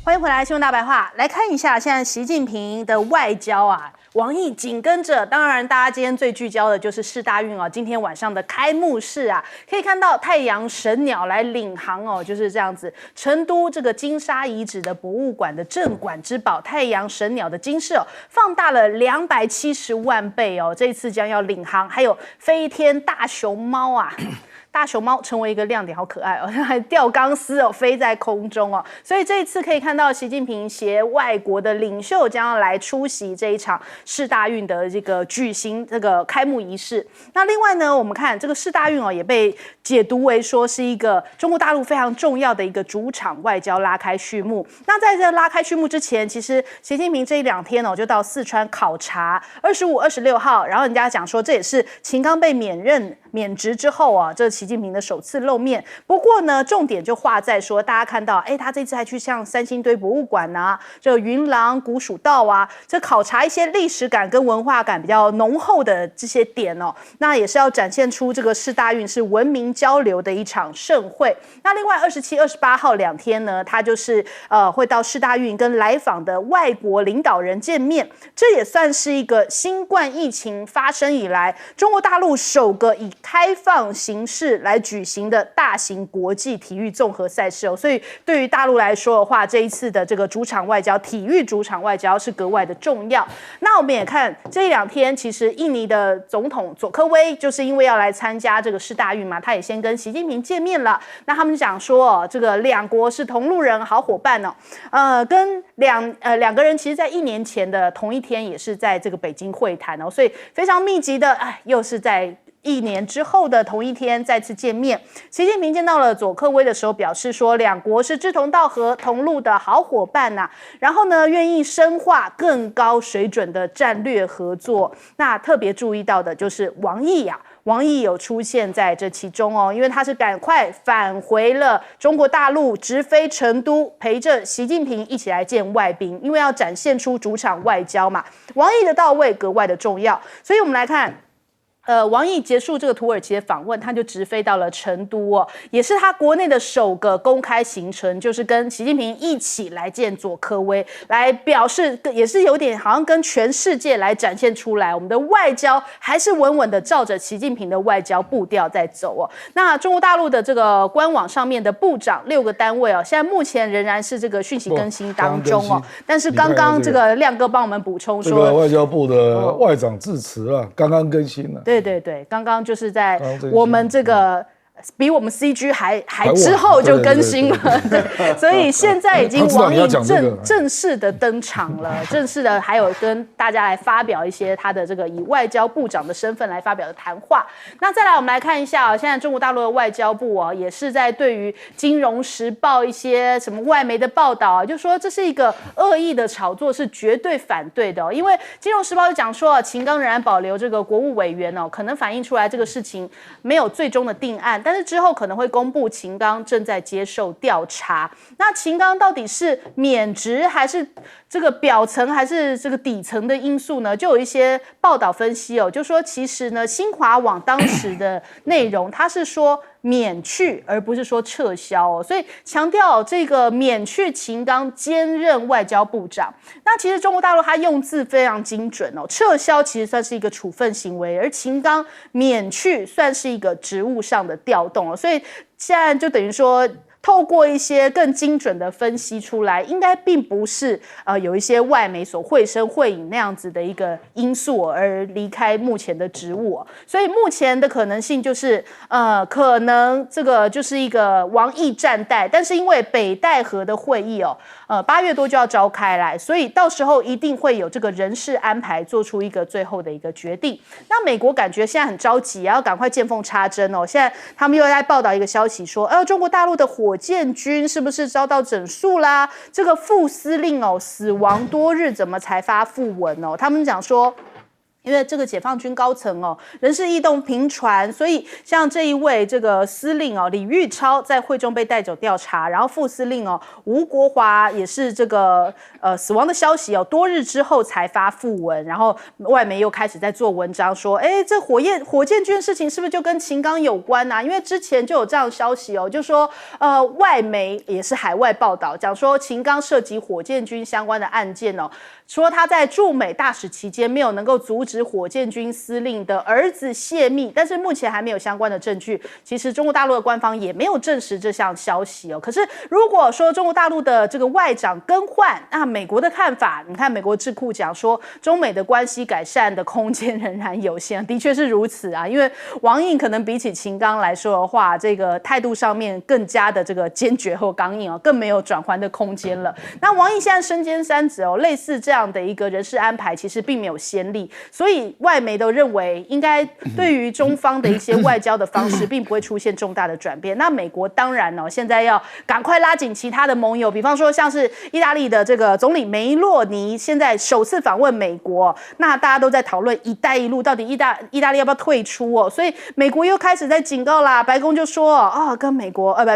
欢迎回来，新闻大白话，来看一下现在习近平的外交啊。王毅紧跟着，当然大家今天最聚焦的就是世大运哦，今天晚上的开幕式啊，可以看到太阳神鸟来领航哦，就是这样子。成都这个金沙遗址的博物馆的镇馆之宝太阳神鸟的金饰哦，放大了270万倍哦，这一次将要领航，还有飞天大熊猫啊。大熊猫成为一个亮点，好可爱哦！还吊钢丝哦，飞在空中哦。所以这一次可以看到，习近平携外国的领袖将要来出席这一场世大运的这个举行这个开幕仪式。那另外呢，我们看这个世大运哦，也被解读为说是一个中国大陆非常重要的一个主场外交拉开序幕。那在这拉开序幕之前，其实习近平这2天哦，就到四川考察，25、26号，然后人家讲说这也是秦刚被免职之后啊，这习近平的首次露面。不过呢，重点就画在说，大家看到，他这次还去像三星堆博物馆啊，这个云廊古蜀道啊，这考察一些历史感跟文化感比较浓厚的这些点哦。那也是要展现出这个世大运是文明交流的一场盛会。那另外27、28号2天呢，他就是会到世大运跟来访的外国领导人见面，这也算是一个新冠疫情发生以来中国大陆首个以开放形式来举行的大型国际体育综合赛事哦，所以对于大陆来说的话，这一次的这个主场外交，体育主场外交是格外的重要。那我们也看这2天，其实印尼的总统佐科威就是因为要来参加这个世大运嘛，他也先跟习近平见面了。那他们讲说，这个2国是同路人、好伙伴哦。跟两个人其实在1年前的同一天也是在这个北京会谈哦，所以非常密集的，又是在1年之后的同一天再次见面。习近平见到了佐科威的时候表示说，2国是志同道合、同路的好伙伴呐。然后呢，愿意深化更高水准的战略合作。那特别注意到的就是王毅呀。王毅有出现在这其中哦，因为他是赶快返回了中国大陆，直飞成都，陪着习近平一起来见外宾，因为要展现出主场外交嘛。王毅的到位格外的重要，所以我们来看。王毅结束这个土耳其的访问，他就直飞到了成都哦，也是他国内的首个公开行程，就是跟习近平一起来见佐科威，来表示也是有点好像跟全世界来展现出来，我们的外交还是稳稳的照着习近平的外交步调在走哦。那中国大陆的这个官网上面的部长6个单位哦，现在目前仍然是这个讯息更新当中哦，但是刚刚这个亮哥帮我们补充说，这个外交部的外长致辞啊，刚刚更新了。对，刚刚就是在我们这个比我们 CG 还之后就更新了，对，所以现在已经王毅正式的登场了，正式的还有跟大家来发表一些他的这个以外交部长的身份来发表的谈话。那再来我们来看一下现在中国大陆的外交部也是在对于《金融时报》一些什么外媒的报道就说这是一个恶意的炒作，是绝对反对的因为《金融时报》就讲说秦刚仍然保留这个国务委员可能反映出来这个事情没有最终的定案。但是之后可能会公布秦刚正在接受调查。那秦刚到底是免职还是这个表层还是这个底层的因素呢？就有一些报道分析就说其实呢，新华网当时的内容它是说免去，而不是说撤销所以强调这个免去秦刚兼任外交部长。那其实中国大陆它用字非常精准撤销其实算是一个处分行为，而秦刚免去算是一个职务上的调动所以现在就等于说透过一些更精准的分析出来，应该并不是有一些外媒所绘声绘影那样子的一个因素而离开目前的职务所以目前的可能性就是可能这个就是一个王毅暂代，但是因为北戴河的会议8月多就要召开来，所以到时候一定会有这个人事安排做出一个最后的一个决定。那美国感觉现在很着急要赶快见缝插针现在他们又在报道一个消息说中国大陆的火箭军是不是遭到整肃啦？这个副司令死亡多日，怎么才发讣文他们讲说因为这个解放军高层人事异动频传，所以像这一位这个司令李玉超在会中被带走调查，然后副司令吴国华也是这个死亡的消息多日之后才发讣文，然后外媒又开始在做文章说，这火箭军的事情是不是就跟秦刚有关啊？因为之前就有这样的消息就说外媒也是海外报道讲说秦刚涉及火箭军相关的案件说他在驻美大使期间没有能够阻止火箭军司令的儿子泄密，但是目前还没有相关的证据。其实中国大陆的官方也没有证实这项消息可是如果说中国大陆的这个外长更换，那美国的看法，你看美国智库讲说中美的关系改善的空间仍然有限，的确是如此啊。因为王毅可能比起秦刚来说的话，这个态度上面更加的这个坚决或刚硬更没有转圜的空间了。那王毅现在身兼三职类似这样的一个人事安排，其实并没有先例，所以外媒都认为应该对于中方的一些外交的方式并不会出现重大的转变。那美国当然现在要赶快拉紧其他的盟友，比方说像是意大利的这个总理梅洛尼现在首次访问美国，那大家都在讨论一带一路到底意大利要不要退出所以美国又开始在警告啦，白宫就说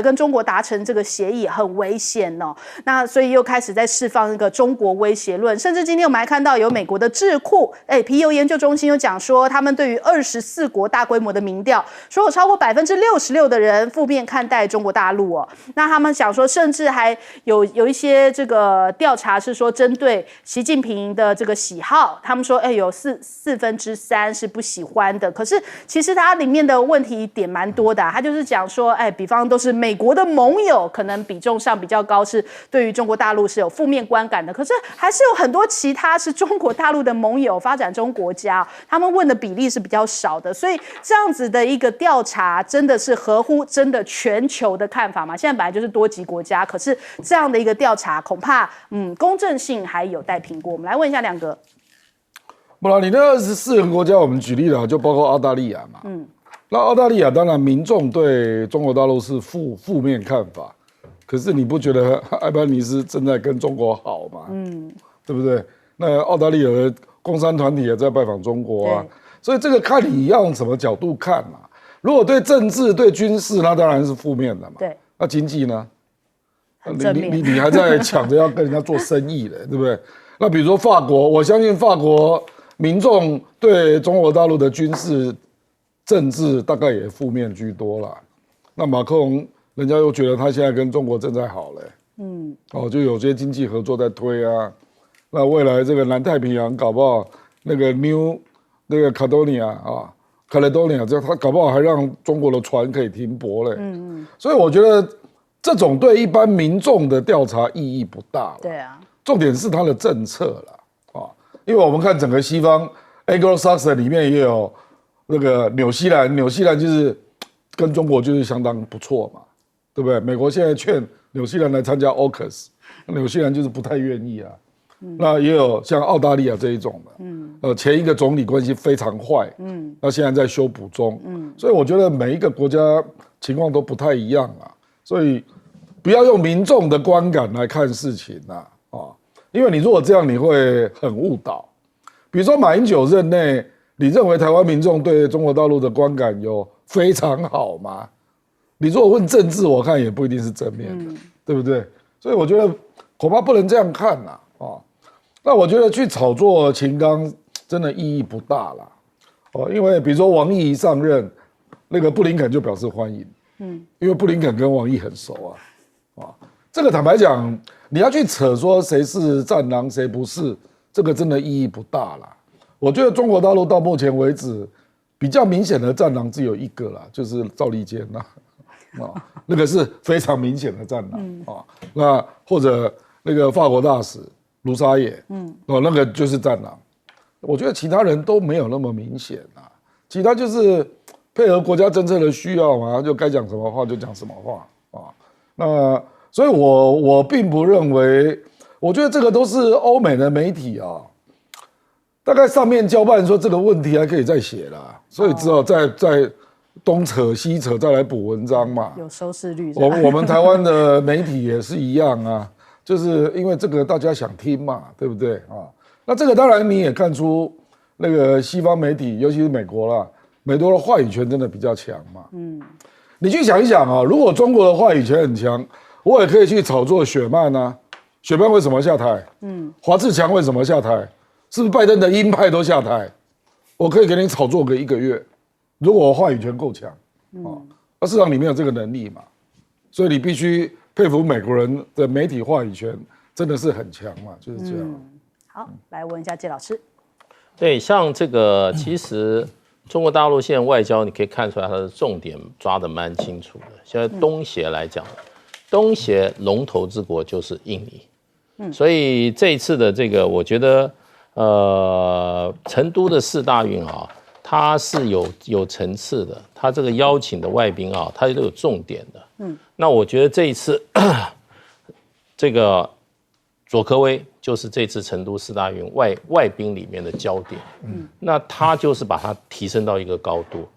跟中国达成这个协议很危险那所以又开始在释放一个中国威胁论，甚至今天我们还看到有美国的智库皮尤研究中心有讲说，他们对于24国大规模的民调，说有超过66%的人负面看待中国大陆那他们想说，甚至还有一些这个调查是说，针对习近平的这个喜好，他们说有3%是不喜欢的。可是其实它里面的问题点蛮多的他就是讲说比方都是美国的盟友，可能比重上比较高，是对于中国大陆是有负面观感的。可是还是有很多其他是中国大陆的盟友、发展中国家，他们问的比例是比较少的。所以这样子的一个调查，真的是合乎真的全球的看法吗？现在本来就是多极国家，可是这样的一个调查，恐怕公正性还有待评估。我们来问一下两个。不然，你那24个国家，我们举例了，就包括澳大利亚嘛。那澳大利亚当然民众对中国大陆是负面看法，可是你不觉得艾班尼斯正在跟中国好吗？对不对？那澳大利亚的共产团体也在拜访中国所以这个看你要用什么角度看嘛。如果对政治、对军事，那当然是负面的嘛。对。那经济呢？你还在抢着要跟人家做生意的，对不对？那比如说法国，我相信法国民众对中国大陆的军事、政治大概也负面居多啦。那马克龙人家又觉得他现在跟中国正在好嘞，就有些经济合作在推啊。那未来这个南太平洋搞不好那个Caledonia 这他搞不好还让中国的船可以停泊嘞。所以我觉得这种对一般民众的调查意义不大。对啊，重点是他的政策啦因为我们看整个西方 Anglo-Saxon 里面也有那个纽西兰就是跟中国就是相当不错嘛，对不对？美国现在劝纽西兰来参加 AUKUS， 纽西兰就是不太愿意那也有像澳大利亚这一种的，前一个总理关系非常坏，那现在在修补中，所以我觉得每一个国家情况都不太一样所以不要用民众的观感来看事情因为你如果这样，你会很误导。比如说马英九任内，你认为台湾民众对中国大陆的观感有非常好吗？你如果问政治，我看也不一定是正面的，对不对？所以我觉得恐怕不能这样看那我觉得去炒作秦刚真的意义不大啦因为比如说王毅一上任，那个布林肯就表示欢迎，因为布林肯跟王毅很熟这个坦白讲，你要去扯说谁是战狼谁不是，这个真的意义不大啦。我觉得中国大陆到目前为止比较明显的战狼只有一个啦，就是赵立坚那个是非常明显的战狼那或者那个法国大使卢沙野那个就是战狼。我觉得其他人都没有那么明显其他就是配合国家政策的需要嘛，就该讲什么话就讲什么话那所以我并不认为，我觉得这个都是欧美的媒体大概上面交办说这个问题还可以再写啦，所以只好再东扯西扯再来补文章嘛。有收视率。我们台湾的媒体也是一样就是因为这个大家想听嘛，对不对那这个当然你也看出那个西方媒体，尤其是美国啦，美国的话语权真的比较强嘛。你去想一想啊，如果中国的话语权很强，我也可以去炒作雪曼啊。雪曼为什么下台？华自强为什么下台？是不是拜登的鹰派都下台？我可以给你炒作个1个月，如果我话语权够强，那市场里面有这个能力嘛，所以你必须佩服美国人的媒体话语权真的是很强嘛，就是这样。好，来问一下谢老师。对，像这个其实中国大陆现在外交，你可以看出来它的重点抓得蛮清楚的。现在东协来讲，东协龙头之国就是印尼，所以这一次的这个，我觉得成都的4大运啊，它是有层次的，它这个邀请的外宾啊，它都有重点的。那我觉得这一次这个佐科威就是这次成都4大运外宾里面的焦点，那他就是把它提升到一个高度，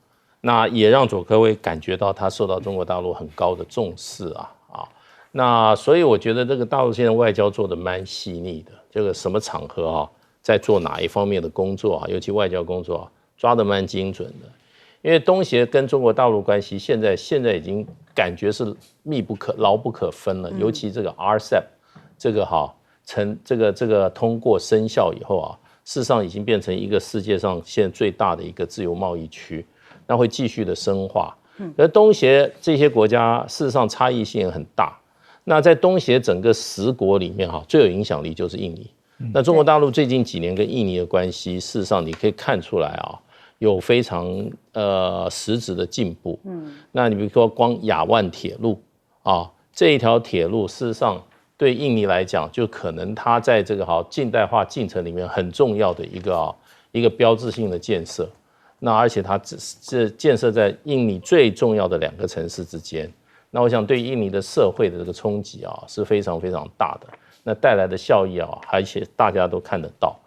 那也让佐科威感觉到他受到中国大陆很高的重视啊。那所以我觉得这个大陆现在外交做得蛮细腻的，这个什么场合啊，在做哪一方面的工作啊，尤其外交工作啊，抓得蛮精准的。因为东协跟中国大陆关系现在已经感觉是牢不可分了，尤其这个 RCEP 这个这个通过生效以后啊，事实上已经变成一个世界上现在最大的一个自由贸易区，那会继续的深化。而东协这些国家事实上差异性很大。那在东协整个10国里面最有影响力就是印尼。那中国大陆最近几年跟印尼的关系，事实上你可以看出来啊，有非常实质的进步。那你比如说光雅万铁路啊，这一条铁路事实上对印尼来讲，就可能它在这个近代化进程里面很重要的一个标志性的建设。那而且它是建设在印尼最重要的2个城市之间。那我想对印尼的社会的这个冲击啊是非常非常大的，那带来的效益啊，而且大家都看得到。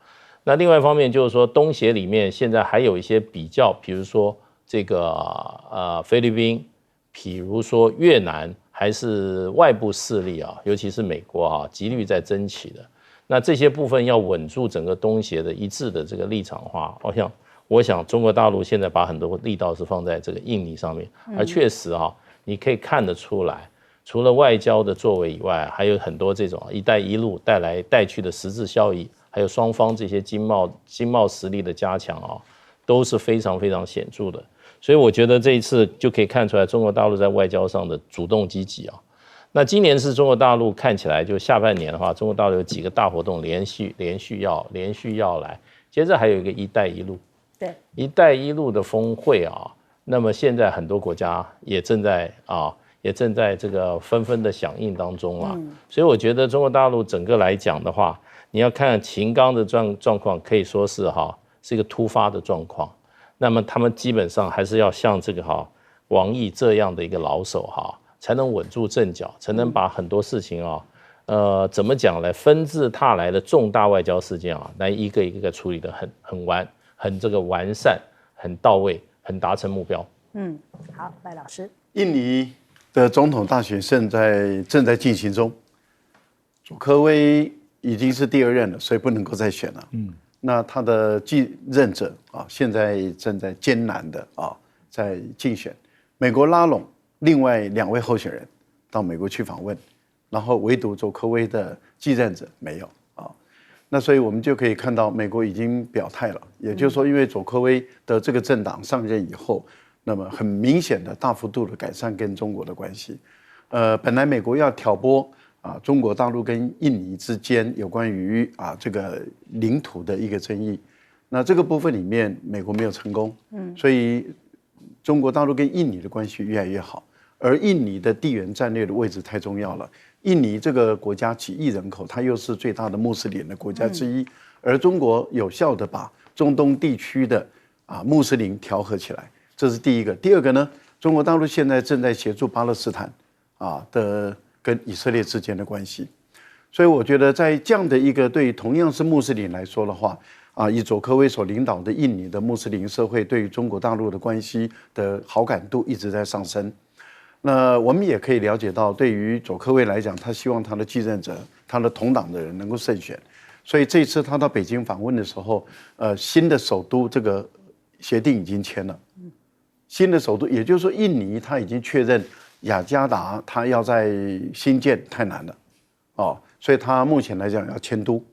那另外一方面就是说，东协里面现在还有一些比较，比如说这个菲律宾，比如说越南，还是外部势力啊，尤其是美国啊，极力在争取的。那这些部分要稳住整个东协的一致的这个立场化，我想中国大陆现在把很多力道是放在这个印尼上面，而确实啊。你可以看得出来，除了外交的作为以外，还有很多这种"一带一路"带去的实质效益，还有双方这些经贸实力的加强啊，都是非常非常显著的。所以我觉得这一次就可以看出来，中国大陆在外交上的主动积极啊。那今年是中国大陆看起来就下半年的话，中国大陆有几个大活动连续要来，接着还有一个"一带一路"，对"一带一路"的峰会啊。那么现在很多国家也正在这个纷纷的响应当中啊，所以我觉得中国大陆整个来讲的话，你要看秦刚的状况，可以说是一个突发的状况。那么他们基本上还是要像这个王毅这样的一个老手才能稳住阵脚，才能把很多事情怎么讲来分治踏来的重大外交事件来一个一个处理的很这个完善，很到位。很达成目标。好，赖老师。印尼的总统大选正在进行中，佐科威已经是第2任了，所以不能够再选了。那他的继任者现在正在艰难的在竞选。美国拉拢另外2位候选人到美国去访问，然后唯独佐科威的继任者没有。那所以我们就可以看到，美国已经表态了，也就是说，因为佐科威的这个政党上任以后，那么很明显的大幅度的改善跟中国的关系。本来美国要挑拨中国大陆跟印尼之间有关于这个领土的一个争议，那这个部分里面美国没有成功，所以中国大陆跟印尼的关系越来越好，而印尼的地缘战略的位置太重要了。印尼这个国家几亿人口，它又是最大的穆斯林的国家之一，而中国有效的把中东地区的穆斯林调和起来，这是第一个。第二个呢，中国大陆现在正在协助巴勒斯坦的跟以色列之间的关系，所以我觉得在这样的一个对同样是穆斯林来说的话，以佐科威所领导的印尼的穆斯林社会对于中国大陆的关系的好感度一直在上升。那我们也可以了解到，对于佐科威来讲，他希望他的继任者、他的同党的人能够胜选，所以这次他到北京访问的时候，新的首都这个协定已经签了。新的首都，也就是说，印尼他已经确认雅加达他要在新建太难了，哦，所以他目前来讲要迁都，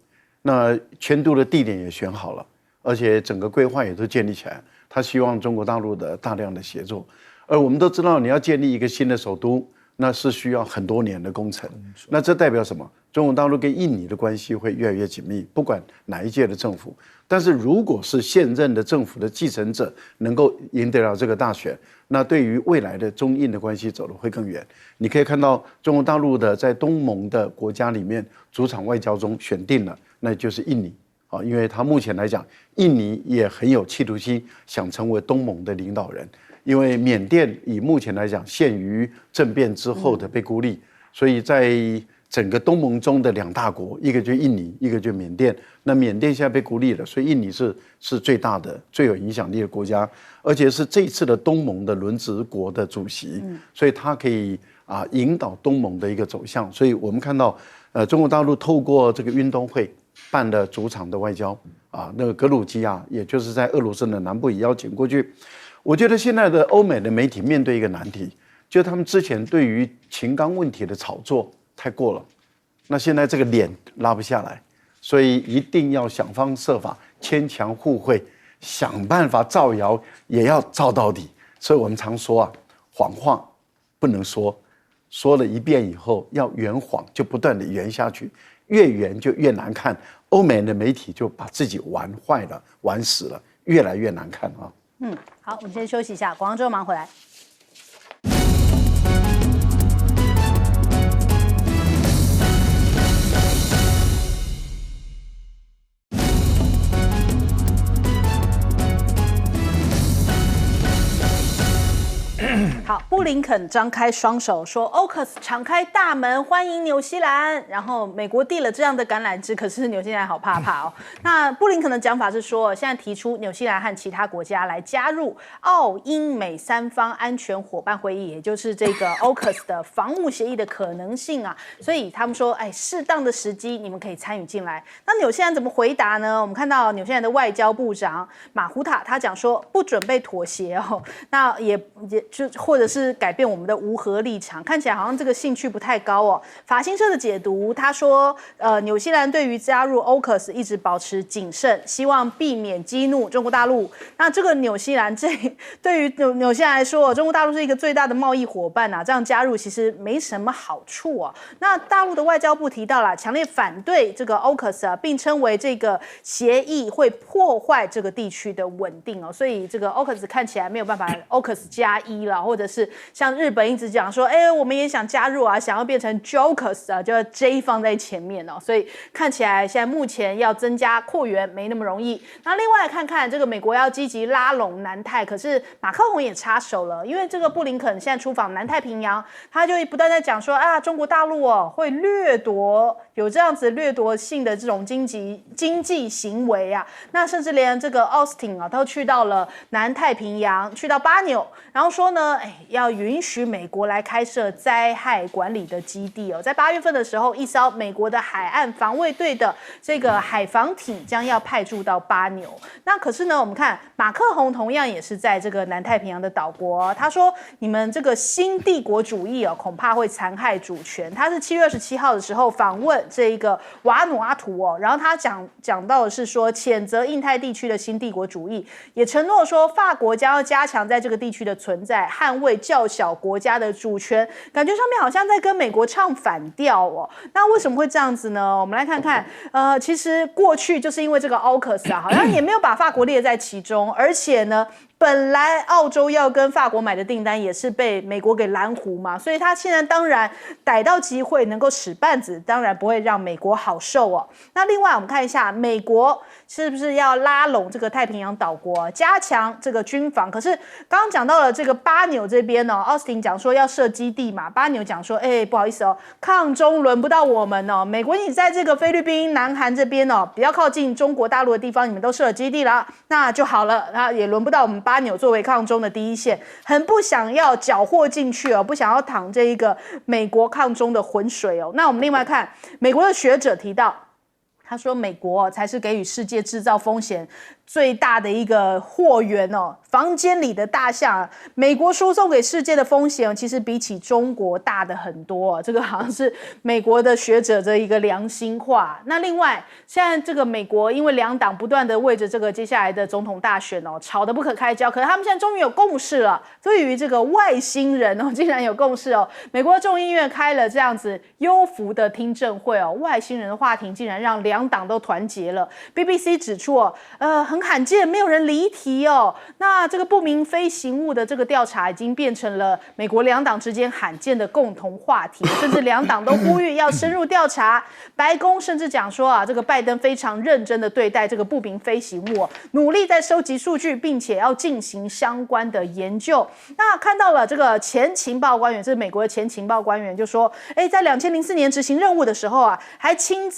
那迁都的地点也选好了，而且整个规划也都建立起来。他希望中国大陆的大量的协作，而我们都知道，你要建立一个新的首都，那是需要很多年的工程。那这代表什么？中国大陆跟印尼的关系会越来越紧密，不管哪一届的政府。但是如果是现任的政府的继承者能够赢得了这个大选，那对于未来的中印的关系走得会更远。你可以看到中国大陆的在东盟的国家里面，主场外交中选定了，那就是印尼。因为他目前来讲，印尼也很有企图心，想成为东盟的领导人。因为缅甸以目前来讲，陷于政变之后的被孤立，所以在整个东盟中的2大国，一个就印尼，一个就缅甸。那缅甸现在被孤立了，所以印尼是最大的、最有影响力的国家，而且是这一次的东盟的轮值国的主席，所以他可以引导东盟的一个走向。所以我们看到，中国大陆透过这个运动会办的主场的外交那个格鲁吉亚，也就是在俄罗斯的南部也邀请过去。我觉得现在的欧美的媒体面对一个难题，就是他们之前对于秦刚问题的炒作太过了，那现在这个脸拉不下来，所以一定要想方设法牵强附会，想办法造谣也要造到底。所以我们常说谎话不能说，说了一遍以后要圆谎，就不断的圆下去，越圆就越难看。欧美的媒体就把自己玩坏了，玩死了，越来越难看啊。好，我们先休息一下，广告之后马上回来。好，布林肯张开双手说 ，AUKUS 敞开大门欢迎纽西兰。然后美国递了这样的橄榄枝，可是纽西兰好怕怕哦。那布林肯的讲法是说，现在提出纽西兰和其他国家来加入澳英美3方安全伙伴会议，也就是这个 AUKUS 的防务协议的可能性啊。所以他们说，适当的时机你们可以参与进来。那纽西兰怎么回答呢？我们看到纽西兰的外交部长马胡塔他讲说，不准备妥协哦。那也就或者是改变我们的无核立场，看起来好像这个兴趣不太高哦。法新社的解读，他说，纽西兰对于加入 AUKUS 一直保持谨慎，希望避免激怒中国大陆。那这个纽西兰对于纽西兰来说，中国大陆是一个最大的贸易伙伴啊，这样加入其实没什么好处啊。那大陆的外交部提到了，强烈反对这个 AUKUS 啊，并称为这个协议会破坏这个地区的稳定哦，所以这个 AUKUS 看起来没有办法 AUKUS 加1了，或者是像日本一直讲说，我们也想加入啊，想要变成 JOKUS 啊，就要 J 放在前面哦，所以看起来现在目前要增加扩员没那么容易。那另外看看这个美国要积极拉拢南太，可是马克宏也插手了，因为这个布林肯现在出访南太平洋，他就不断在讲说中国大陆会掠夺，有这样子掠夺性的这种经济行为啊，那甚至连这个 Austin 啊都去到了南太平洋，去到巴纽，然后说呢，要允许美国来开设灾害管理的基地哦。在8月份的时候，一艘美国的海岸防卫队的这个海防艇将要派驻到巴纽。那可是呢，我们看马克宏同样也是在这个南太平洋的岛国，他说你们这个新帝国主义恐怕会残害主权。他是7月27号的时候访问这一个瓦努阿图然后他讲到的是说，谴责印太地区的新帝国主义，也承诺说法国将要加强在这个地区的存在，捍卫较小国家的主权，感觉上面好像在跟美国唱反调哦。那为什么会这样子呢？我们来看看，其实过去就是因为这个 AUKUS 好像也没有把法国列在其中，而且呢，本来澳洲要跟法国买的订单也是被美国给拦糊嘛，所以他现在当然逮到机会能够使绊子，当然不会让美国好受哦。那另外我们看一下，美国是不是要拉拢这个太平洋岛国，加强这个军防？可是刚刚讲到了这个巴纽这边奥斯汀讲说要设基地嘛，巴纽讲说，不好意思抗中轮不到我们美国你在这个菲律宾、南韩这边比较靠近中国大陆的地方，你们都设了基地了，那就好了，那也轮不到我们巴纽作为抗中的第一线，很不想要搅和进去不想要淌这一个美国抗中的浑水那我们另外看美国的学者提到，他说美国才是给予世界制造风险最大的一个货源哦，房间里的大象，美国输送给世界的风险其实比起中国大的很多，这个好像是美国的学者的一个良心话。那另外，现在这个美国因为两党不断的为着这个接下来的总统大选哦吵得不可开交，可是他们现在终于有共识了，对于这个外星人哦，竟然有共识哦。美国众议院开了这样子优福的听证会哦，外星人的话题竟然让两党都团结了。BBC 指出哦，很罕见，没有人离题哦。那这个不明飞行物的这个调查已经变成了美国两党之间罕见的共同话题，甚至两党都呼吁要深入调查。白宫甚至讲说啊，这个拜登非常认真的对待这个不明飞行物，努力在收集数据，并且要进行相关的研究。那看到了这个前情报官员，这是美国的前情报官员就说，在2004年执行任务的时候啊，还亲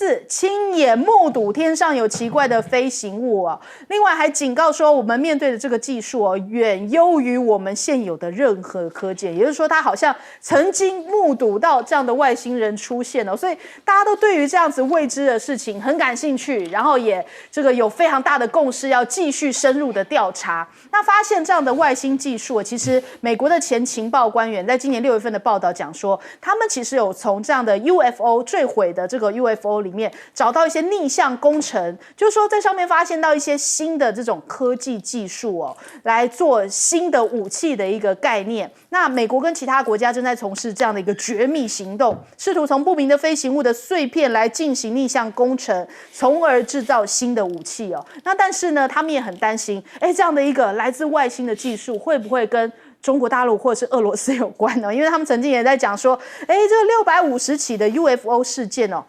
眼目睹天上有奇怪的飞行物啊。另外还警告说，我们面对的这个技术哦，远优于我们现有的任何科技。也就是说，他好像曾经目睹到这样的外星人出现哦，所以大家都对于这样子未知的事情很感兴趣，然后也这个有非常大的共识，要继续深入的调查。那发现这样的外星技术，其实美国的前情报官员在今年6月份的报道讲说，他们其实有从这样的 UFO 坠毁的这个 UFO 里面找到一些逆向工程，就是说在上面发现到一些新的这种科技技术哦，来做新的武器的一个概念。那美国跟其他国家正在从事这样的一个绝密行动，试图从不明的飞行物的碎片来进行逆向工程，从而制造新的武器哦。那但是呢，他们也很担心，这样的一个来自外星的技术会不会跟中国大陆或者是俄罗斯有关呢？因为他们曾经也在讲说，这个650起的 UFO 事件哦，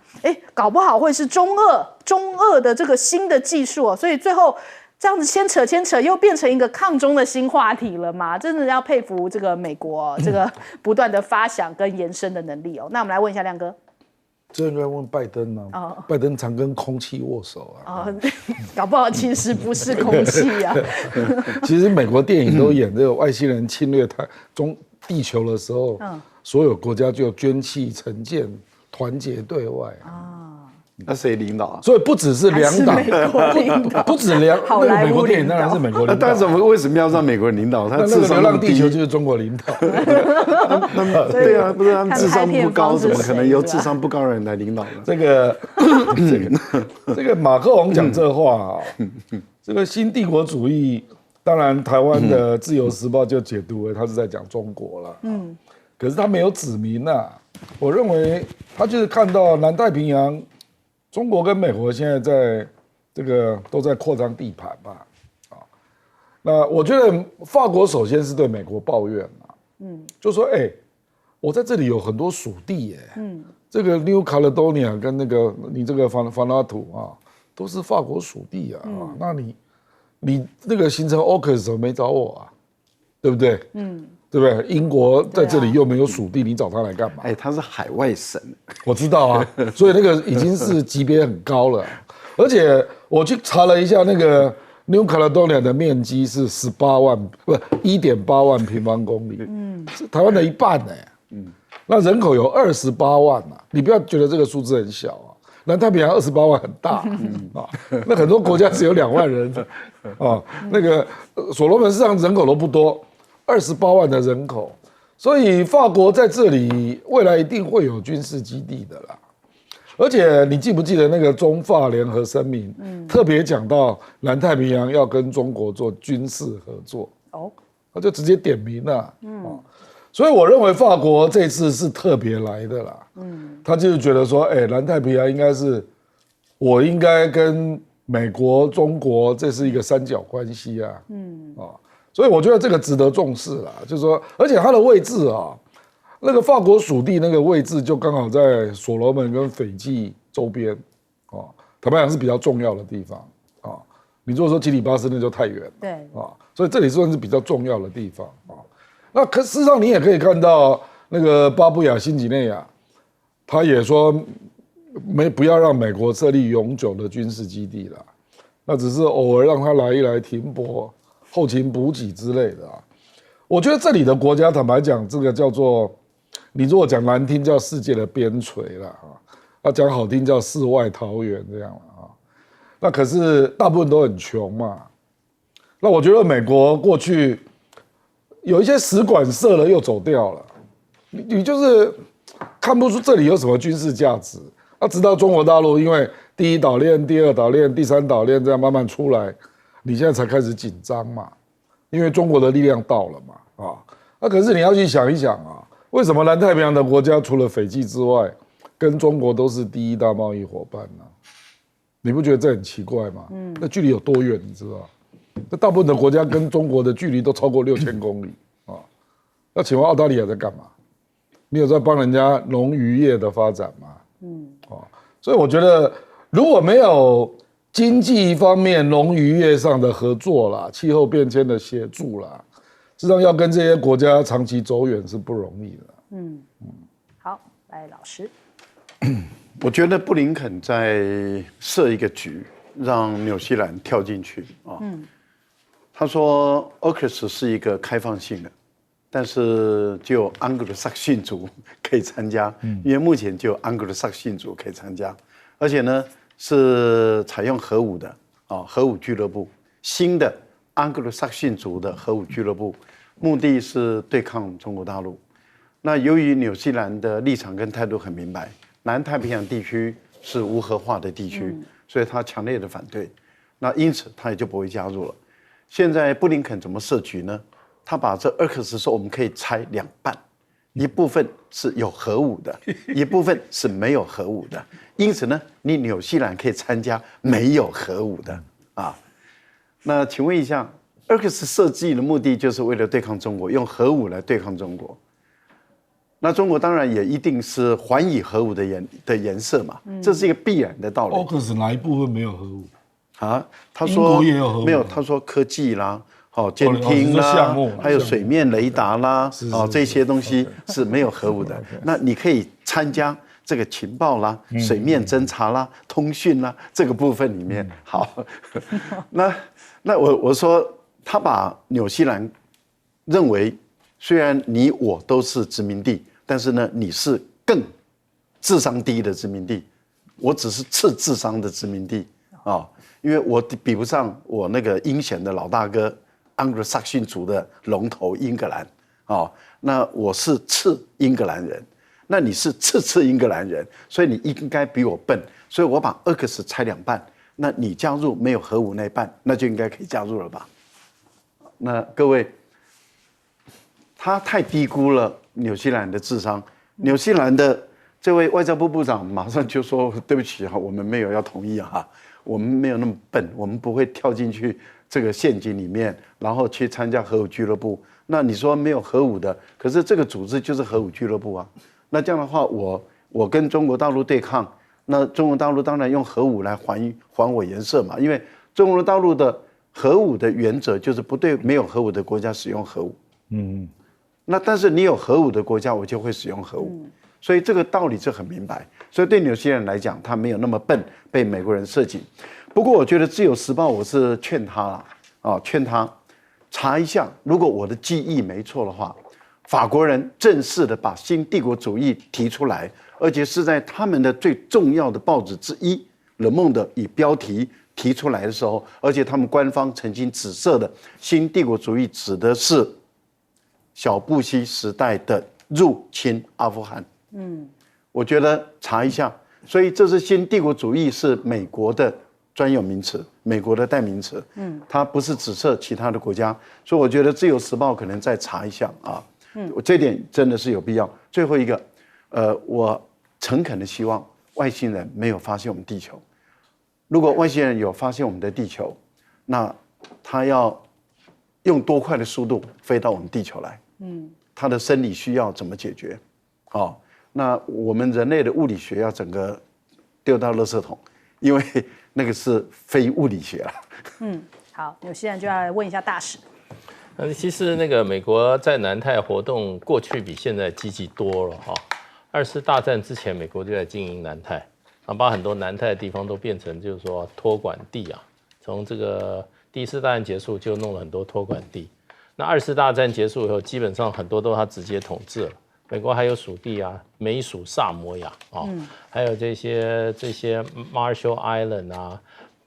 搞不好会是中俄的这个新的技术哦，所以最后这样子牵扯，又变成一个抗中的新话题了嘛？真的要佩服这个美国这个不断的发想跟延伸的能力哦。那我们来问一下亮哥。这应该问拜登啊，拜登常跟空气握手啊，搞不好其实不是空气啊。其实美国电影都演这个外星人侵略地球的时候，所有国家就捐弃成见，团结对外啊。那谁领导啊？所以不只是两党，不止美国电影当然是美国领导。但是为什么要让美国人领导？他那个流浪地球就是中国领导。对啊，不是他们智商不高，怎么可能由智商不高的人来领导呢？这个马克龙讲这话啊，这个新帝国主义，当然台湾的自由时报就解读为他是在讲中国了。可是他没有指明啊。我认为他就是看到南太平洋。中国跟美国现在在这个都在扩张地盘嘛，那我觉得法国首先是对美国抱怨嘛，就说我在这里有很多属地耶，这个 New Caledonia 跟那个你这个法拉图啊，都是法国属地啊，那你那个形成 AUKUS 怎么没找我啊，对不对？对不对？英国在这里又没有属地，你找他来干嘛？他是海外省，我知道啊，所以那个已经是级别很高了。而且我去查了一下，那个 New Caledonia 的面积是1.8万平方公里，是台湾的一半呢。那人口有28万啊，你不要觉得这个数字很小啊，南太平洋28万很大那很多国家只有2万人啊，那个所罗门世上人口都不多。28万的人口，所以法国在这里未来一定会有军事基地的啦。而且你记不记得那个中法联合声明，特别讲到南太平洋要跟中国做军事合作，他就直接点名了。所以我认为法国这次是特别来的啦。他就是觉得说，南太平洋应该是我应该跟美国、中国这是一个三角关系啊。所以我觉得这个值得重视啦，就是说，而且它的位置啊，那个法国属地那个位置就刚好在所罗门跟斐济周边，坦白讲是比较重要的地方啊。你如果说基里巴斯那就太远了，对啊，所以这里算是比较重要的地方啊。那事实上你也可以看到那个巴布亚新几内亚，他也说不要让美国设立永久的军事基地了，那只是偶尔让他来一来停泊。后勤补给之类的啊，我觉得这里的国家，坦白讲，这个叫做，你如果讲难听，叫世界的边陲啦啊。讲好听叫世外桃源这样了啊。那可是大部分都很穷嘛。那我觉得美国过去有一些使馆设了又走掉了，你就是看不出这里有什么军事价值。那直到中国大陆因为第一岛链、第二岛链、第三岛链这样慢慢出来，你现在才开始紧张嘛，因为中国的力量到了嘛啊。那可是你要去想一想啊，为什么南太平洋的国家除了斐济之外，跟中国都是第一大贸易伙伴呢？你不觉得这很奇怪吗？那距离有多远，你知道？那大部分的国家跟中国的距离都超过6000公里啊。那请问澳大利亚在干嘛？你有在帮人家农渔业的发展吗？所以我觉得如果没有经济方面、农渔业上的合作啦，气候变迁的协助啦，实际上要跟这些国家长期走远是不容易的。好，来老师。我觉得布林肯在设一个局，让纽西兰跳进去啊。他说 AUKUS 是一个开放性的，但是只有安格鲁萨克逊族可以参加，因为目前只有安格鲁萨克逊族可以参加，而且呢是采用核武的啊，核武俱乐部，新的安格鲁萨克逊族的核武俱乐部，目的是对抗中国大陆。那由于纽西兰的立场跟态度很明白，南太平洋地区是无核化的地区，所以他强烈的反对，那因此他也就不会加入了。现在布林肯怎么设局呢？他把这AUKUS说我们可以拆2半，一部分是有核武的，一部分是没有核武的。因此呢，你纽西兰可以参加没有核武的啊。那请问一下，AUKUS设计的目的就是为了对抗中国，用核武来对抗中国。那中国当然也一定是还以核武的颜色嘛，这是一个必然的道理。AUKUS 哪一部分没有核武？啊，他说英国也有核武没有，他说科技啦，监听啦，还有水面雷达啦，这些东西是没有核武的。那你可以参加这个情报啦、水面侦察啦、通讯啦这个部分里面。好，那我说他把纽西兰认为，虽然你我都是殖民地，但是呢，你是更智商低的殖民地，我只是次智商的殖民地啊。因为我比不上我那个阴险的老大哥安格鲁萨克逊族的龙头英格兰那我是次英格兰人，那你是次英格兰人，所以你应该比我笨，所以我把AUKUS拆2半，那你加入没有核武那一半，那就应该可以加入了吧？那各位，他太低估了纽西兰的智商，纽西兰的这位外交部部长马上就说：“对不起哈，我们没有要同意哈。”我们没有那么笨，我们不会跳进去这个陷阱里面，然后去参加核武俱乐部。那你说没有核武的，可是这个组织就是核武俱乐部啊。那这样的话，我跟中国大陆对抗，那中国大陆当然用核武来还我颜色嘛。因为中国大陆的核武的原则就是不对没有核武的国家使用核武。那但是你有核武的国家，我就会使用核武。所以这个道理就很明白，所以对纽西兰来讲，他没有那么笨，被美国人设计。不过我觉得《自由时报》我是劝他了劝他查一下，如果我的记忆没错的话，法国人正式的把新帝国主义提出来，而且是在他们的最重要的报纸之一《Le Monde》以标题提出来的时候，而且他们官方曾经指涉的新帝国主义指的是小布希时代的入侵阿富汗。我觉得查一下，所以这是新帝国主义是美国的专有名词，美国的代名词，它不是指涉其他的国家，所以我觉得《自由时报》可能再查一下啊，这点真的是有必要。最后一个，我诚恳的希望外星人没有发现我们地球，如果外星人有发现我们的地球，那他要用多快的速度飞到我们地球来？他的生理需要怎么解决？那我们人类的物理学要整个丢到垃圾桶，因为那个是非物理学了。好，纽西兰就要来问一下大使。其实那个美国在南太活动过去比现在积极多了2次大战之前，美国就在经营南太，把很多南太的地方都变成就是说托管地啊。从这个第1次大战结束就弄了很多托管地。那2次大战结束以后，基本上很多都他直接统治了。美国还有属地啊，美属萨摩亚啊，还有这些 Marshall Island 啊、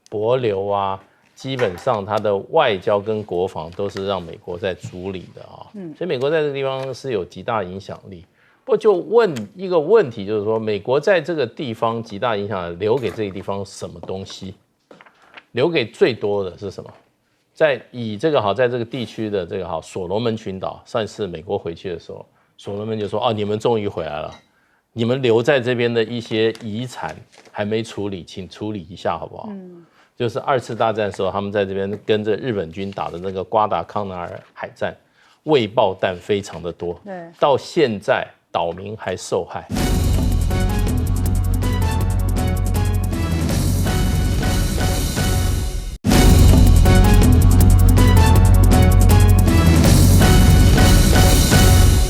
帛琉啊，基本上它的外交跟国防都是让美国在主理的啊。所以美国在这个地方是有极大影响力。不过就问一个问题，就是说美国在这个地方极大影响力，留给这个地方什么东西？留给最多的是什么？在这个地区的这个所罗门群岛，上次美国回去的时候，所罗门就说：“哦，你们终于回来了，你们留在这边的一些遗产还没处理，请处理一下好不好？”就是2次大战的时候，他们在这边跟着日本军打的那个瓜达康纳尔海战，未爆弹非常的多，对，到现在岛民还受害。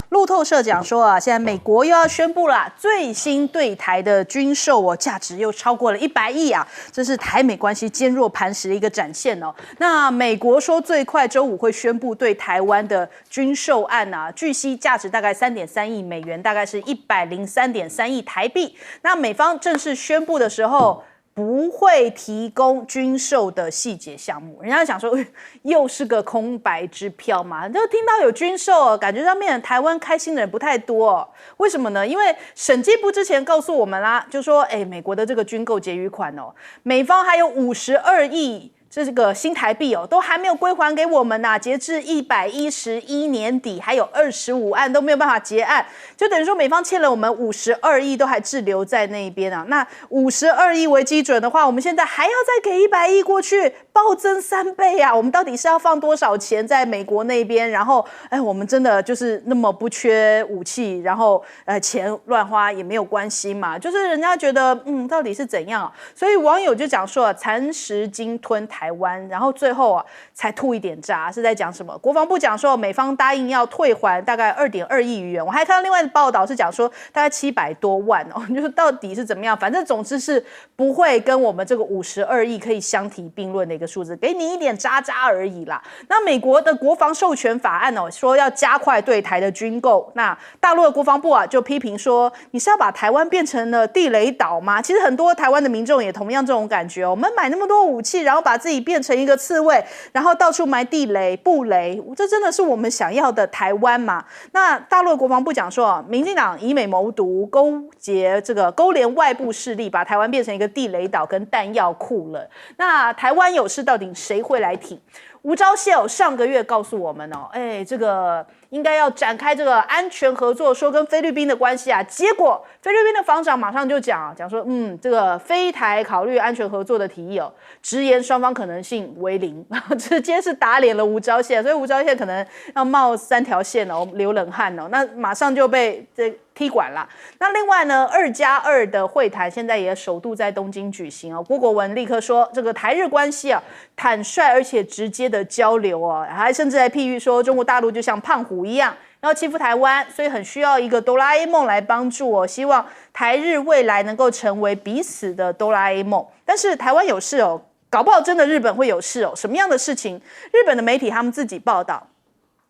路透社讲说啊，现在美国又要宣布了最新对台的军售哦，价值又超过了100亿啊，这是台美关系坚若磐石的一个展现哦。那美国说最快周5会宣布对台湾的军售案啊，据悉价值大概3.3亿美元，大概是103.3亿台币。那美方正式宣布的时候，不会提供军售的细节项目，人家想说又是个空白支票嘛，就听到有军售，感觉上面台湾开心的人不太多。为什么呢？因为审计部之前告诉我们啦，就说美国的这个军购结余款哦，美方还有52亿。这个新台币哦，都还没有归还给我们呐、截至111年底，还有25案都没有办法结案，就等于说美方欠了我们52亿，都还滞留在那边啊。那52亿为基准的话，我们现在还要再给100亿过去，暴增3倍啊！我们到底是要放多少钱在美国那边？然后，我们真的就是那么不缺武器，然后钱乱花也没有关系嘛？就是人家觉得，到底是怎样啊？所以网友就讲说，蚕食鲸吞台湾，然后最后才吐一点渣，是在讲什么？国防部讲说，美方答应要退还大概2.2亿余元。我还看到另外的报道是讲说，大概700多万哦，就是到底是怎么样？反正总之是不会跟我们这个52亿可以相提并论的一个数字，给你一点渣渣而已啦。那美国的国防授权法案说要加快对台的军购，那大陆的国防部就批评说，你是要把台湾变成了地雷岛吗？其实很多台湾的民众也同样这种感觉我们买那么多武器，然后把自己变成一个刺猬，然后到处埋地雷、布雷，这真的是我们想要的台湾吗？那大陆的国防部讲说，民进党以美谋独，勾连外部势力，把台湾变成一个地雷岛跟弹药库了。那台湾有事到底谁会来挺？吴钊燮上个月告诉我们这个应该要展开这个安全合作，说跟菲律宾的关系啊，结果菲律宾的防长马上就讲说，这个菲台考虑安全合作的提议直言双方可能性为0，直接是打脸了吴钊燮，所以吴钊燮可能要冒3条线流冷汗那马上就被踢馆了。那另外呢，2+2的会谈现在也首度在东京举行郭国文立刻说，这个台日关系坦率而且直接的交流还甚至还譬喻说，中国大陆就像胖虎一样要欺负台湾，所以很需要一个哆啦 A 梦来帮助希望台日未来能够成为彼此的哆啦 A 梦。但是台湾有事搞不好真的日本会有事什么样的事情？日本的媒体他们自己报道。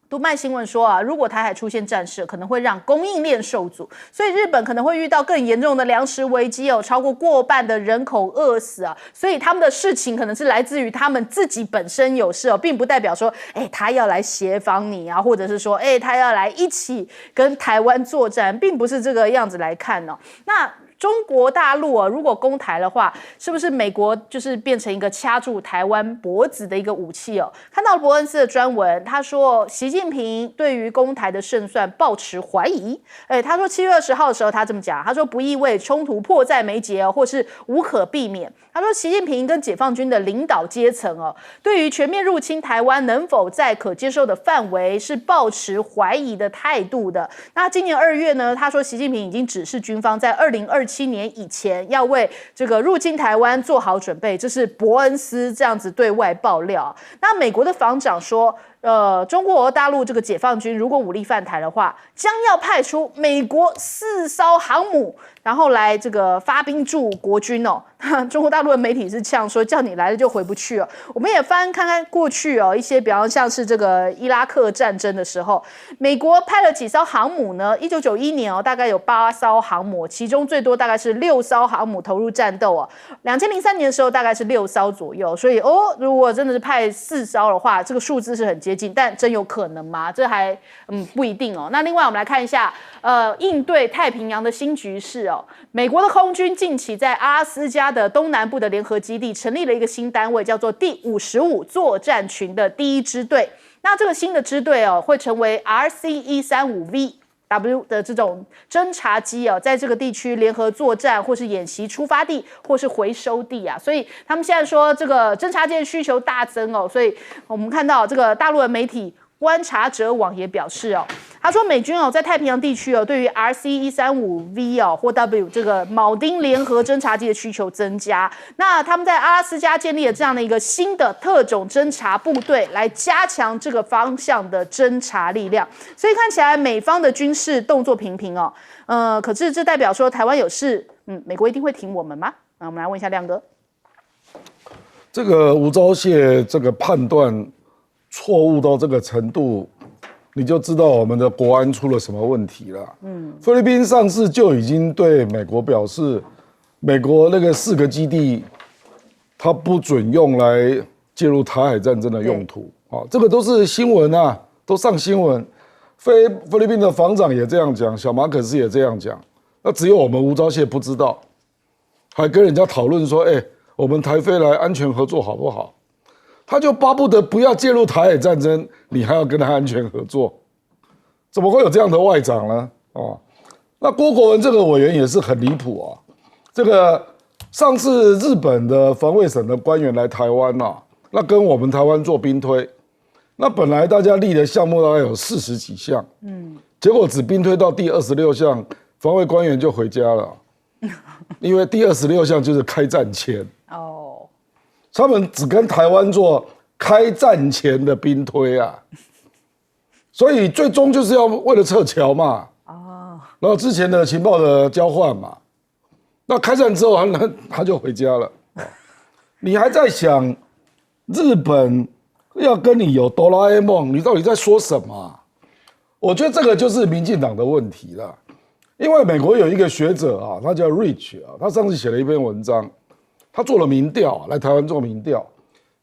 读卖新闻说如果台海出现战事，可能会让供应链受阻，所以日本可能会遇到更严重的粮食危机超过过半的人口饿死所以他们的事情可能是来自于他们自己本身有事并不代表说他要来协防你或者是说他要来一起跟台湾作战，并不是这个样子来看那中国大陆如果攻台的话，是不是美国就是变成一个掐住台湾脖子的一个武器看到伯恩斯的专文，他说习近平对于攻台的胜算抱持怀疑。他说7月20号的时候他这么讲，他说不意味冲突迫在眉睫或是无可避免。他说习近平跟解放军的领导阶层对于全面入侵台湾能否在可接受的范围是抱持怀疑的态度的。那今年2月呢，他说习近平已经指示军方在2027年以前要为这个入侵台湾做好准备，这是伯恩斯这样子对外爆料。那美国的防长说，中国大陆这个解放军如果武力犯台的话，将要派出美国4艘航母，然后来这个发兵助国军哦。中国大陆的媒体是这样说，叫你来了就回不去哦。我们也看看过去哦，一些比方像是这个伊拉克战争的时候，美国派了几艘航母呢？1991年哦，大概有8艘航母，其中最多大概是6艘航母投入战斗哦。2003年的时候大概是6艘左右，所以如果真的是派4艘的话，这个数字是很接近，但真有可能吗？这还不一定哦。那另外我们来看一下应对太平洋的新局势哦。美国的空军近期在阿拉斯加的东南部的联合基地成立了一个新单位，叫做第55作战群的第1支队。那这个新的支队会成为 RC-135V。W 的这种侦察机在这个地区联合作战，或是演习出发地，或是回收地啊，所以他们现在说这个侦察机的需求大增哦，所以我们看到这个大陆的媒体观察者网也表示他说美军在太平洋地区对于 RC-135V 或 W 这个铆钉联合侦察机的需求增加，那他们在阿拉斯加建立了这样的一个新的特种侦察部队，来加强这个方向的侦察力量。所以看起来美方的军事动作频频可是这代表说台湾有事，美国一定会挺我们吗？那我们来问一下亮哥，这个吴钊燮这个判断错误到这个程度，你就知道我们的国安出了什么问题了。菲律宾上次就已经对美国表示，美国那个4个基地，它不准用来介入台海战争的用途这个都是新闻啊，都上新闻。菲律宾的防长也这样讲，小马可斯也这样讲，那只有我们吴钊燮不知道，还跟人家讨论说，我们台菲来安全合作好不好？他就巴不得不要介入台海战争，你还要跟他安全合作，怎么会有这样的外长呢？那郭国文这个委员也是很离谱这个上次日本的防卫省的官员来台湾那跟我们台湾做兵推，那本来大家立的项目大概有40几项，结果只兵推到第26项，防卫官员就回家了，因为第26项就是开战前。他们只跟台湾做开战前的兵推所以最终就是要为了撤侨嘛，然后之前的情报的交换嘛，那开战之后他就回家了，你还在想日本要跟你有哆啦 A 梦，你到底在说什么？我觉得这个就是民进党的问题了，因为美国有一个学者他叫 Rich 他上次写了一篇文章。他做了民调来台湾做民调，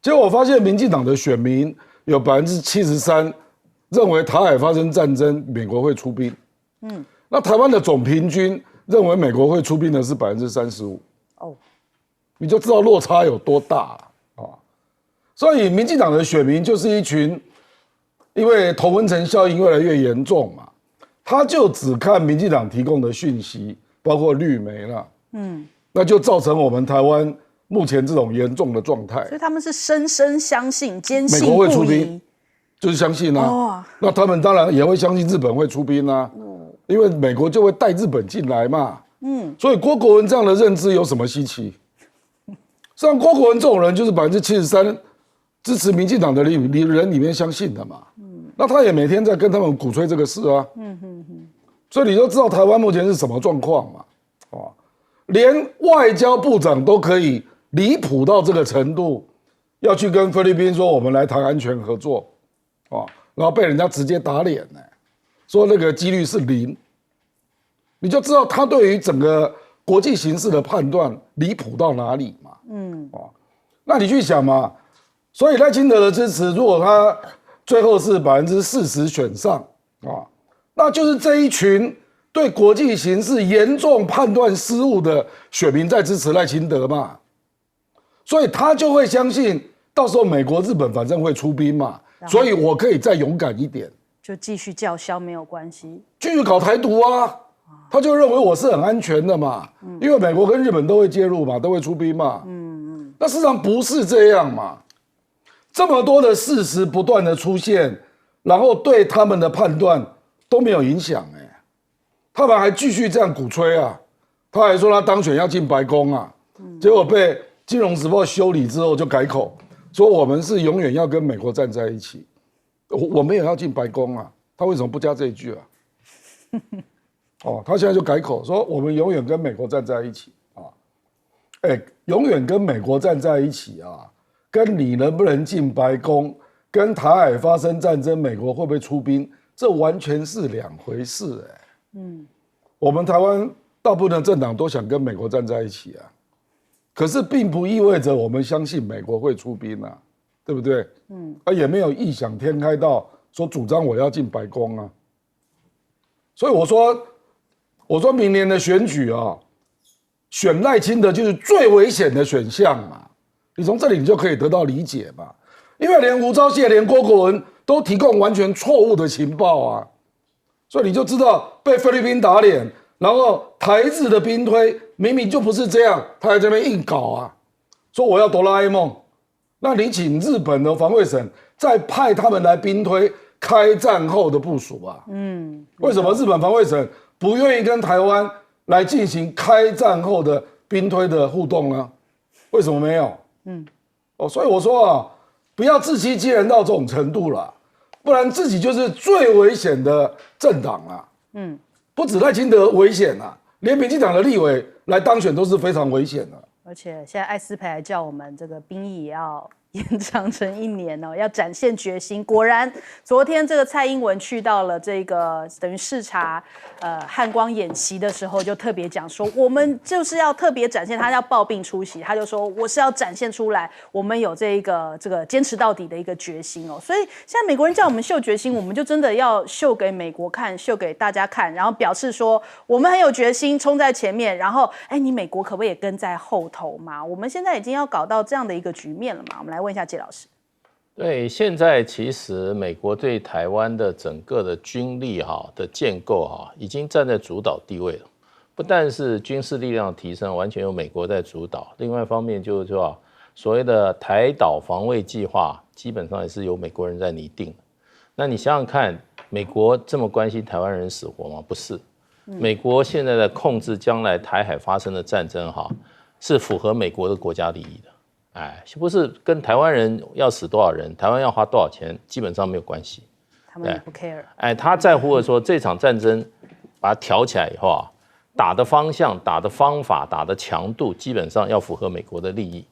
结果我发现民进党的选民有73%认为台海发生战争，美国会出兵。那台湾的总平均认为美国会出兵的是35%。你就知道落差有多大所以民进党的选民就是一群，因为同温层效应越来越严重嘛，他就只看民进党提供的讯息，包括绿媒啦。那就造成我们台湾目前这种严重的状态，所以他们是深深相信、坚信美国会出兵，就是相信那他们当然也会相信日本会出兵因为美国就会带日本进来嘛。所以郭国文这样的认知有什么稀奇？像郭国文这种人，就是73%支持民进党的人里面相信的嘛。那他也每天在跟他们鼓吹这个事所以你就知道台湾目前是什么状况嘛。连外交部长都可以离谱到这个程度，要去跟菲律宾说我们来谈安全合作，然后被人家直接打脸说那个几率是0，你就知道他对于整个国际形势的判断离谱到哪里嘛。那你去想嘛，所以赖清德的支持，如果他最后是40%选上那就是这一群对国际形势严重判断失误的选民在支持赖清德嘛，所以他就会相信到时候美国、日本反正会出兵嘛，所以我可以再勇敢一点，就继续叫嚣没有关系，继续搞台独他就认为我是很安全的嘛，因为美国跟日本都会介入嘛，都会出兵嘛，那事实上不是这样嘛，这么多的事实不断的出现，然后对他们的判断都没有影响他们还继续这样鼓吹他还说他当选要进白宫结果被《金融时报》修理之后就改口，说我们是永远要跟美国站在一起。我没有要进白宫啊，他为什么不加这一句啊？哦，他现在就改口说我们永远跟美国站在一起啊，永远跟美国站在一起啊，跟你能不能进白宫，跟台海发生战争，美国会不会出兵，这完全是两回事我们台湾大部分的政党都想跟美国站在一起啊，可是并不意味着我们相信美国会出兵啊，对不对？也没有异想天开到说主张我要进白宫啊，所以我说明年的选举啊，选赖清德就是最危险的选项嘛。你从这里你就可以得到理解嘛，因为连吴钊燮、连郭国文都提供完全错误的情报啊，所以你就知道被菲律宾打脸，然后台日的兵推明明就不是这样，他还在那边硬搞啊，说我要哆啦 A 梦，那你请日本的防卫省再派他们来兵推开战后的部署啊。为什么日本防卫省不愿意跟台湾来进行开战后的兵推的互动呢？为什么没有？所以我说啊，不要自欺欺人到这种程度了，不然自己就是最危险的政党啊。不止赖清德危险啊，连民进党的立委来当选都是非常危险的。而且现在艾斯培还叫我们这个兵役也要延长成1年哦，要展现决心。果然，昨天这个蔡英文去到了这个等于视察汉光演习的时候，就特别讲说，我们就是要特别展现，他要抱病出席，他就说我是要展现出来，我们有这个坚持到底的一个决心哦。所以现在美国人叫我们秀决心，我们就真的要秀给美国看，秀给大家看，然后表示说我们很有决心，冲在前面，然后你美国可不可以也跟在后头嘛？我们现在已经要搞到这样的一个局面了嘛？我们来问一下介老师。对，现在其实美国对台湾的整个的军力的建构已经站在主导地位了。不但是军事力量提升，完全由美国在主导。另外一方面就是说，所谓的台岛防卫计划，基本上也是由美国人在拟定。那你想想看，美国这么关心台湾人死活吗？不是。美国现在在控制将来台海发生的战争，是符合美国的国家利益的。不是跟台湾人要死多少人，台湾要花多少钱，基本上没有关系。他们也不 care。他在乎的说这场战争把它挑起来以后打的方向、打的方法、打的强度，基本上要符合美国的利益。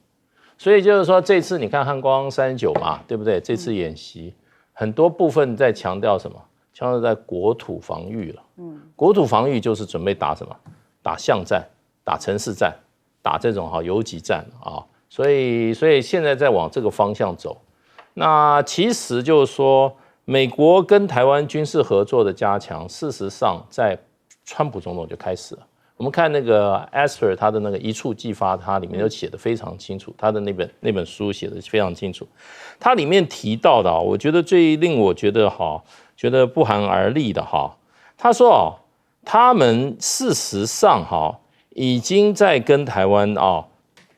所以就是说，这次你看汉光39嘛，对不对？这次演习很多部分在强调什么？强调在国土防御了。国土防御就是准备打什么？打巷战、打城市战、打这种游击战啊。所以现在在往这个方向走。那其实就是说，美国跟台湾军事合作的加强，事实上在川普总统就开始了。我们看那个 Asper 他的那个一触即发，他里面就写得非常清楚，他的那本书写得非常清楚。他里面提到的我觉得最令我觉得不寒而栗的他说他们事实上已经在跟台湾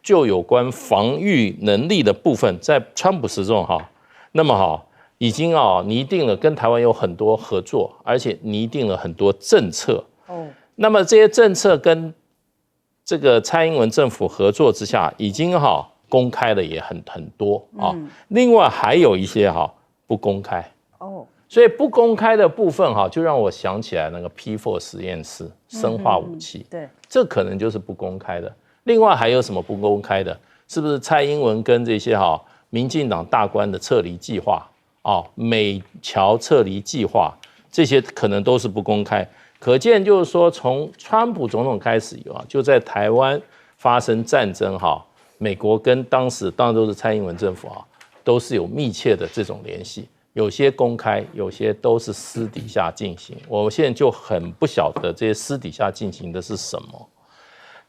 就有关防御能力的部分，在川普时中那么已经拟定了跟台湾有很多合作，而且拟定了很多政策。那么这些政策跟这个蔡英文政府合作之下，已经公开的也很多另外还有一些不公开所以不公开的部分就让我想起来那个 P4 实验室生化武器，对，这可能就是不公开的。另外还有什么不公开的？是不是蔡英文跟这些民进党大官的撤离计划美侨撤离计划，这些可能都是不公开。可见就是说，从川普总统开始就在台湾发生战争美国跟当然都是蔡英文政府都是有密切的这种联系，有些公开，有些都是私底下进行。我现在就很不晓得这些私底下进行的是什么。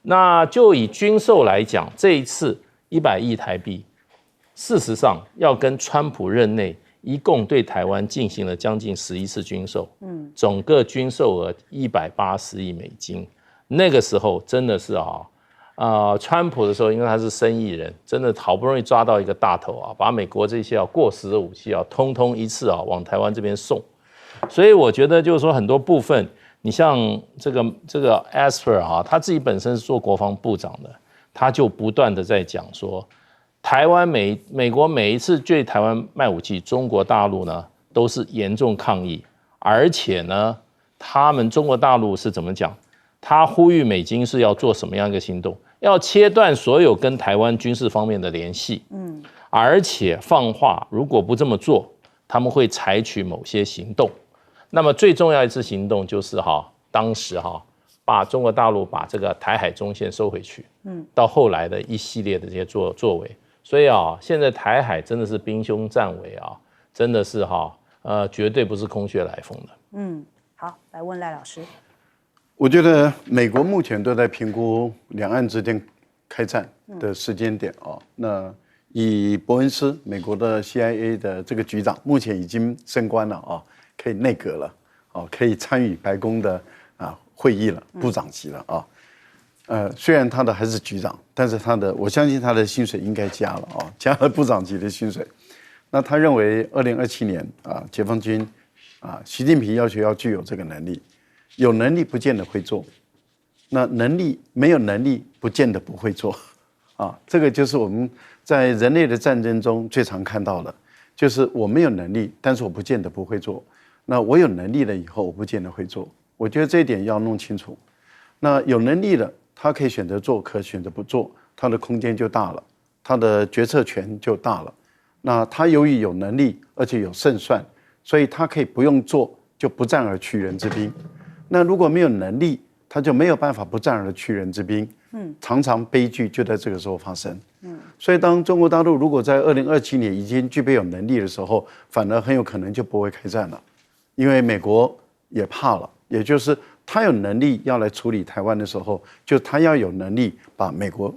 那就以军售来讲，这一次100亿台币，事实上要跟川普任内一共对台湾进行了将近11次军售，总个军售额180亿美金。那个时候真的是川普的时候，因为他是生意人，真的好不容易抓到一个大头把美国这些过时的武器通通一次往台湾这边送。所以我觉得就是说很多部分。你像这个 Asper 他自己本身是做国防部长的，他就不断的在讲说，台湾美国每一次对台湾卖武器，中国大陆呢都是严重抗议，而且呢，他们中国大陆是怎么讲？他呼吁美军是要做什么样一个行动？要切断所有跟台湾军事方面的联系，而且放话，如果不这么做，他们会采取某些行动。那么最重要一次行动就是当时把中国大陆把这个台海中线收回去，到后来的一系列的这些作为，所以现在台海真的是兵凶战危真的是绝对不是空穴来风的。好，来问赖老师。我觉得美国目前都在评估两岸之间开战的时间点那以伯恩斯，美国的 CIA 的这个局长，目前已经升官了可以内阁了可以参与白宫的会议了，部长级了虽然他的还是局长，但是我相信他的薪水应该加了加了部长级的薪水。那他认为2027年解放军习近平要求要具有这个能力，有能力不见得会做，那没有能力不见得不会做这个就是我们在人类的战争中最常看到的，就是我没有能力，但是我不见得不会做。那我有能力了以后，我不见得会做。我觉得这一点要弄清楚。那有能力了，他可以选择做，可选择不做，他的空间就大了，他的决策权就大了。那他由于有能力，而且有胜算，所以他可以不用做，就不战而屈人之兵。那如果没有能力，他就没有办法不战而屈人之兵。常常悲剧就在这个时候发生。所以当中国大陆如果在2027年已经具备有能力的时候，反而很有可能就不会开战了，因为美国也怕了，也就是他有能力要来处理台湾的时候，就他要有能力把美国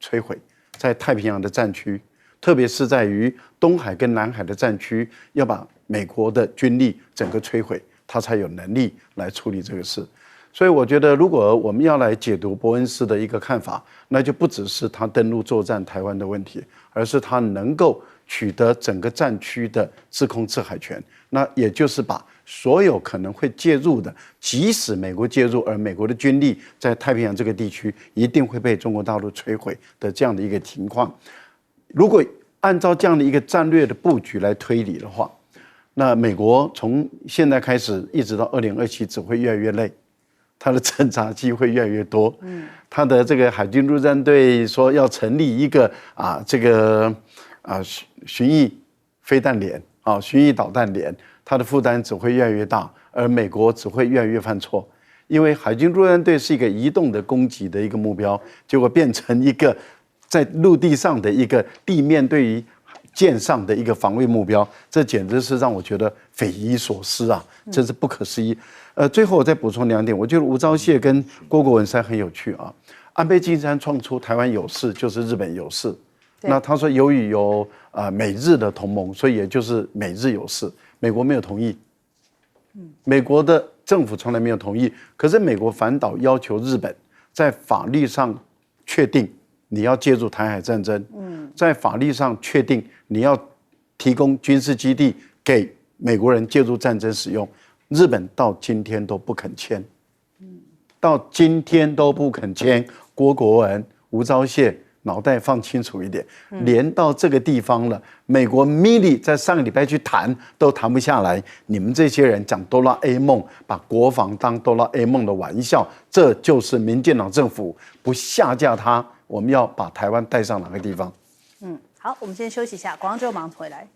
摧毁，在太平洋的战区，特别是在于东海跟南海的战区，要把美国的军力整个摧毁，他才有能力来处理这个事。所以我觉得，如果我们要来解读伯恩斯的一个看法，那就不只是他登陆作战台湾的问题，而是他能够取得整个战区的制空制海权，那也就是把所有可能会介入的，即使美国介入，而美国的军力在太平洋这个地区一定会被中国大陆摧毁的这样的一个情况。如果按照这样的一个战略的布局来推理的话，那美国从现在开始一直到2027只会越来越累。他的侦察机会越来越多，他的这个海军陆战队说要成立一个巡弋飞弹连巡弋导弹连，他的负担只会越来越大，而美国只会越来越犯错，因为海军陆战队是一个移动的攻击的一个目标，结果变成一个在陆地上的一个地面对于舰上的一个防卫目标，这简直是让我觉得匪夷所思真是不可思议。最后我再补充2点，我觉得吴钊燮跟郭国文山很有趣安倍晋三创出台湾有事就是日本有事，那他说由于有美日的同盟，所以也就是美日有事，美国没有同意，美国的政府从来没有同意，可是美国反倒要求日本在法律上确定你要介入台海战争，在法律上确定你要提供军事基地给美国人介入战争使用。日本到今天都不肯签，到今天都不肯签。郭国文、吴钊燮脑袋放清楚一点，连到这个地方了，美国米利在上个礼拜去谈都谈不下来。你们这些人讲哆啦 A 梦，把国防当哆啦 A 梦的玩笑，这就是民进党政府不下架他，我们要把台湾带上哪个地方？好，我们先休息一下，广告之后马上回来。